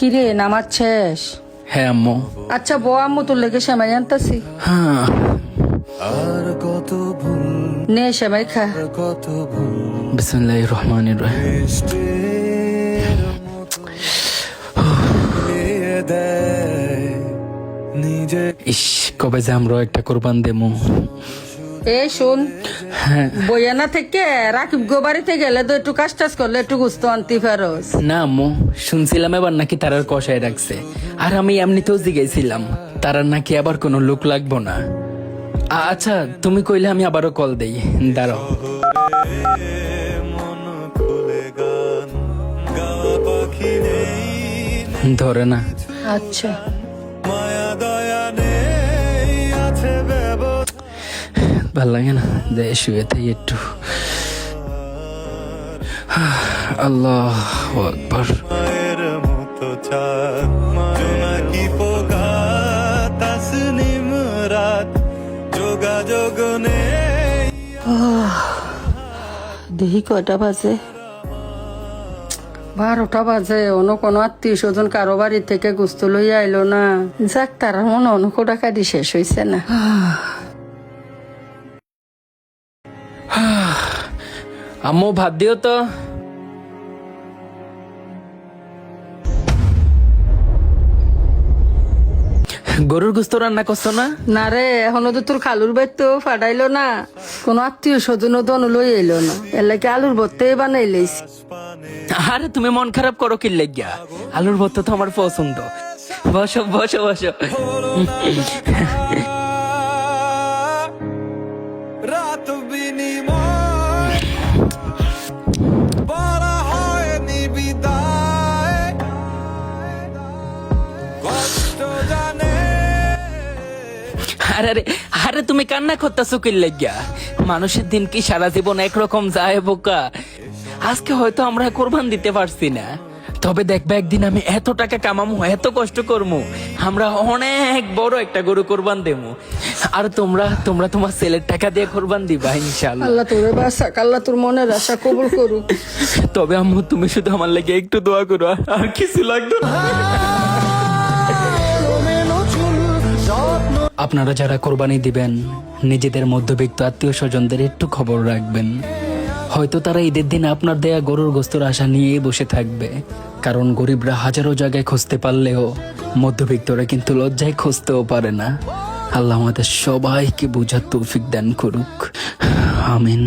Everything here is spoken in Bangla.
কিরে নামাজ শেষ? হ্যাঁ আম্মু। আচ্ছা বউ, আম্মু তোর লেগে সেমাই আনতাছি। হ্যাঁ আর কত ভুল, নে সেমাই খা। আর কত ভুল, বিসমিল্লাহির রহমানির রহিম। বৃষ্টির মতো মিলিয়ে দেয় নিজে। ইস, কবে যে আমরা একটা কোরবান দেমু। এ শোন, হ্যাঁ বইয়ানা থেকে রাকিব গোবাড়িতে গেলে তো একটু কাজ টাজ করলে একটু গুস্ত আনতে পারোস। না আম্মু, শুনছিলাম এবার নাকি তারার কষায় রাখছে। আর আমি এমনিতেও জিগেছিলাম তারার নাকি আবার কোনো লোক লাগবো না। আচ্ছা তুমি কইলে আমি আবারও কল দেই, দাঁড়াও। মন খুলে গান গাওয়া পাখি নেই, ধরে না। আচ্ছা মায়া দয়া নেই, আছে ব্যবস্থা। ভাল লাগে না যে শুয়ে থাই একটু। আল্লাহু আকবার। মায়ের মতো চাঁদ, জোনাকি পোকা, তাসনিম রাত, যোগাযোগ নেই। দেখি কয়টা বাজে। 12টা বাজে, অন্য কোনো আত্মীয় স্বজন কারো বাড়ি থেকে গুস্ত লইয়া আইলো না। যাক, তারা মনে অন্য টাকা দিয়ে শেষ হয়েছে না। আম্মু ভাত দিও তো। গরুর গোস্ত রান্না করছো না? না রে, এখনো তো তোর খালুর বাইর তো ফাটাইলো না, কোনো আত্মীয় স্বজনও তো লই এলো না, এর লাগে আলুর ভর্তে বানাইলেছি। আরে তুমি মন খারাপ করো কি লাগিয়া? আলুর ভর্তা তো আমার পছন্দ। বসো বসো বসো। রাত বিনিময় বলা হয়নি বিদায়, কষ্ট জানে। আরে আরে আরে তুমি কান্না করতেছো কি লাগিয়া? মানুষের দিন কি সারা জীবন একরকম যায় বোকা? আজকে হয়তো আমরা কোরবান দিতে পারছি না, তবে দেখবে একদিন আমি এত টাকা কামামু, এত কষ্ট করবো, আমরা অনেক বড় একটা গরু কোরবান দেবো। আর তোমরা তোমরা তোমার ছেলের টাকা দিয়ে কোরবান দিবা ইনশাআল্লাহ। আল্লাহ তোরে বাসাক, আল্লাহ তোর মনের আশা কবুল করুক। তবে আম্মু তুমি শুধু আমার লাগে একটু দোয়া করো, আর কিছু লাগবে না। আপনারা যারা কোরবানি দিবেন নিজেদের মধ্যবিত্ত আত্মীয় স্বজনদের একটু খবর রাখবেন। হয়তো তারা ঈদের দিন আপনার দেয়া গরুর গোস্তের আশা নিয়েই বসে থাকবে, কারণ গরিবরা হাজারো জায়গায় খুঁজতে পারলেও মধ্যবিত্তরা কিন্তু লজ্জায় খুঁজতেও পারে না। আল্লাহ আমাদের সবাইকে বোঝার তৌফিক দান করুক, আমিন।